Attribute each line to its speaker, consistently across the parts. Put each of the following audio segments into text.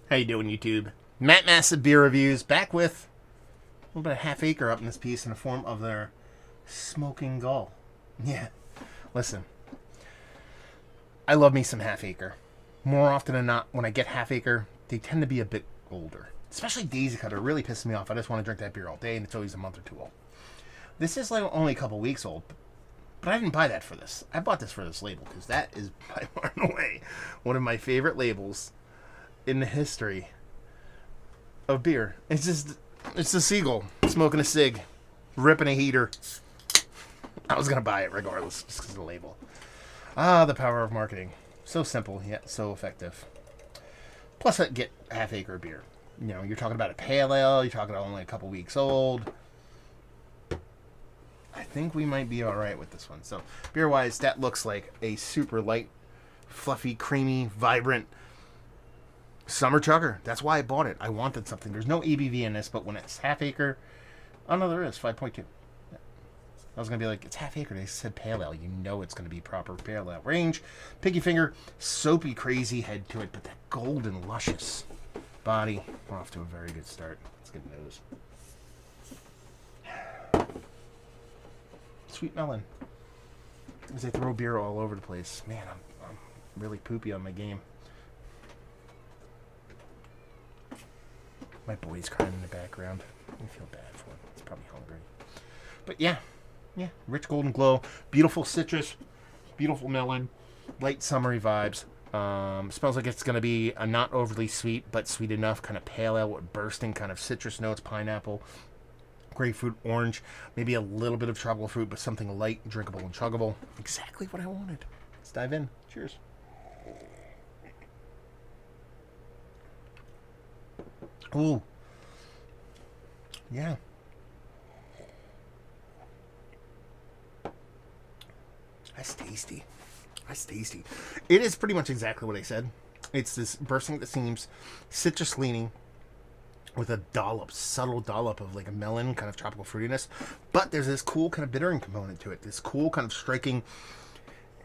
Speaker 1: How you doing, YouTube? Matt Massive Beer Reviews, back with a little bit of Half Acre up in this piece in the form of their Smoking Gull. Yeah, listen, I love me some Half Acre. More often than not, when I get Half Acre, they tend to be a bit older. Especially Daisy Cutter really pisses me off. I just want to drink that beer all day, and it's always a month or two old. This is like only a couple weeks old, but I didn't buy that for this. I bought this for this label, because that is by far and away one of my favorite labels in the history of beer. It's a seagull smoking a cig, ripping a heater. I was gonna buy it regardless, just because of the label. Ah, the power of marketing. So simple yet so effective. Plus, I get Half Acre beer. You know, you're talking about a pale ale. You're talking about only a couple weeks old. I think we might be all right with this one. So, beer-wise, that looks like a super light, fluffy, creamy, vibrant summer chugger. That's why I bought it. I wanted something. There's no ABV in this, but when it's Half Acre, oh no, there is 5.2. I was gonna be like, it's Half Acre. They said pale ale. You know it's gonna be proper pale ale range. Piggy finger, soapy, crazy head to it, but that golden, luscious body. We're off to a very good start. Let's get nose. Sweet melon. As I throw beer all over the place. Man, I'm really poopy on my game. My boy's crying in the background. I feel bad for him. He's probably hungry. But yeah. Rich golden glow. Beautiful citrus. Beautiful melon. Light summery vibes. Smells like it's going to be a not overly sweet, but sweet enough kind of pale ale with bursting kind of citrus notes. Pineapple, grapefruit, orange. Maybe a little bit of tropical fruit, but something light, drinkable, and chuggable. Exactly what I wanted. Let's dive in. Cheers. Ooh. Yeah. That's tasty. That's tasty. It is pretty much exactly what I said. It's this bursting at the seams, citrus leaning, with a dollop, subtle dollop of like a melon kind of tropical fruitiness. But there's this cool kind of bittering component to it. This cool kind of striking.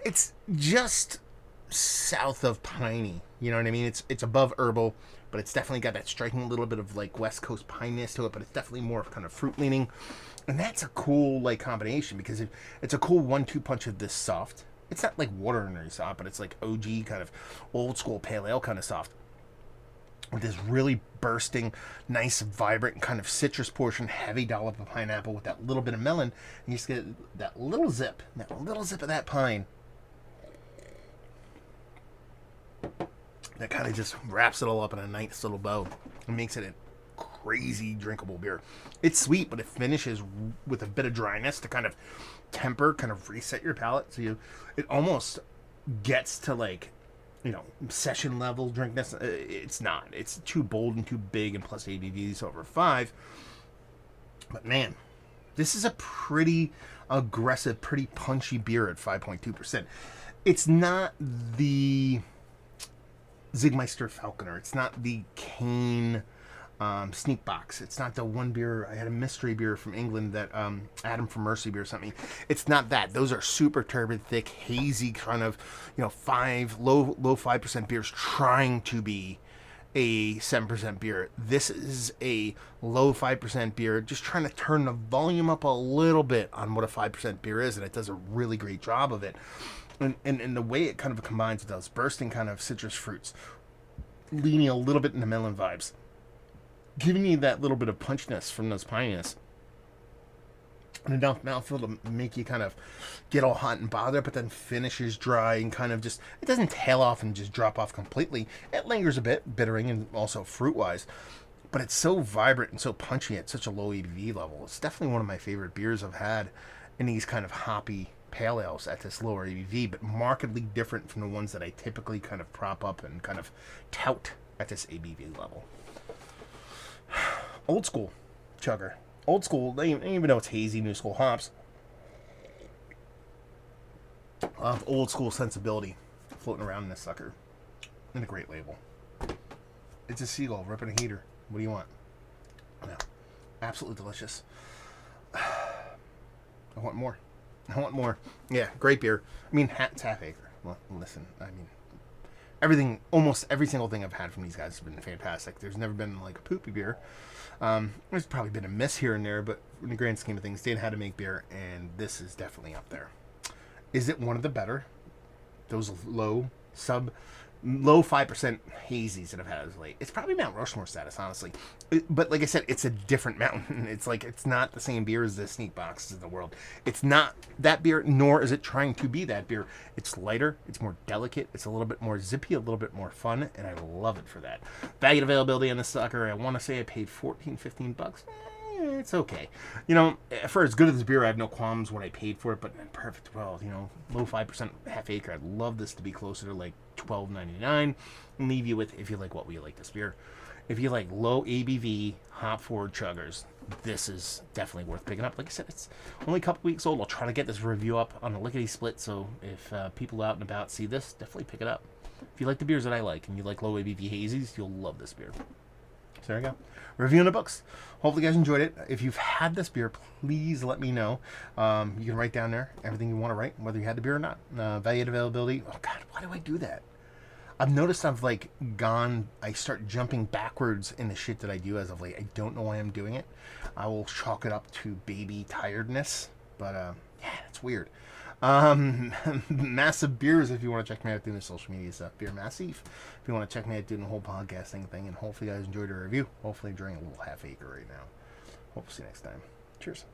Speaker 1: It's just south of piney. You know what I mean? It's above herbal, but it's definitely got that striking little bit of like West Coast pineness to it, but it's definitely more kind of fruit leaning. And that's a cool like combination because it's a cool 1-2 punch of this soft. It's not like water soft, but it's like OG kind of old school pale ale kind of soft. With this really bursting, nice, vibrant kind of citrus portion, heavy dollop of pineapple with that little bit of melon. And you just get that little zip of that pine. That kind of just wraps it all up in a nice little bow and makes it a crazy drinkable beer. It's sweet, but it finishes with a bit of dryness to kind of temper, kind of reset your palate. So it almost gets to like, you know, session level drinkness. It's not. It's too bold and too big, and plus ABVs over 5. But man, this is a pretty aggressive, pretty punchy beer at 5.2%. It's not the Zigmeister Falconer. It's not the Cane Sneak Box. It's not the one beer. I had a mystery beer from England that Adam from Mercy Beer sent me. It's not that. Those are super turbid, thick, hazy kind of, you know, low 5% beers trying to be a 7% beer. This is a low 5% beer, just trying to turn the volume up a little bit on what a 5% beer is, and it does a really great job of it. And the way it kind of combines with those bursting kind of citrus fruits, leaning a little bit into melon vibes, giving you that little bit of punchiness from those pininess, and enough mouthfeel to make you kind of get all hot and bothered, but then finishes dry and kind of just, it doesn't tail off and just drop off completely. It lingers a bit, bittering and also fruit-wise, but it's so vibrant and so punchy at such a low ABV level. It's definitely one of my favorite beers I've had in these kind of hoppy pale ales at this lower ABV, but markedly different from the ones that I typically kind of prop up and kind of tout at this ABV level. Old school chugger. Old school, they even know it's hazy, new school hops. Old school sensibility floating around in this sucker. And a great label. It's a seagull ripping a heater. What do you want? No. Absolutely delicious. I want more. Yeah, great beer. I mean, it's Half Acre. Well, listen, I mean, almost every single thing I've had from these guys has been fantastic. There's never been like a poopy beer. There's probably been a miss here and there, but in the grand scheme of things, they know how to make beer, and this is definitely up there. Is it one of the better? Those low 5% hazies that I've had as late. It's probably Mount Rushmore status, honestly. But like I said, it's a different mountain. It's not the same beer as the sneak boxes of the world. It's not that beer, nor is it trying to be that beer. It's lighter, it's more delicate, it's a little bit more zippy, a little bit more fun, and I love it for that. Value availability on this sucker, I want to say I paid $14-15. It's okay. For as good as this beer, I have no qualms when I paid for it, but perfect. Well, low 5% half acre. I'd love this to be closer to like $12.99. And leave you with, if you like what we like this beer. If you like low ABV, hop forward chuggers, this is definitely worth picking up. Like I said, it's only a couple weeks old. I'll try to get this review up on a lickety split, so if people out and about see this, definitely pick it up. If you like the beers that I like and you like low ABV hazies, you'll love this beer. So there you go. Review in the books. Hopefully you guys enjoyed it. If you've had this beer, please let me know. You can write down there everything you want to write, whether you had the beer or not. Value and availability. Oh, God, why do I do that? I've noticed I start jumping backwards in the shit that I do as of late. I don't know why I'm doing it. I will chalk it up to baby tiredness. But, yeah, it's weird. Massive Beers, if you want to check me out doing the social media stuff. Beer Massive. If you want to check me out doing the whole podcasting thing. And hopefully you guys enjoyed the review. Hopefully enjoying a little half acre right now. Hope to see you next time. Cheers.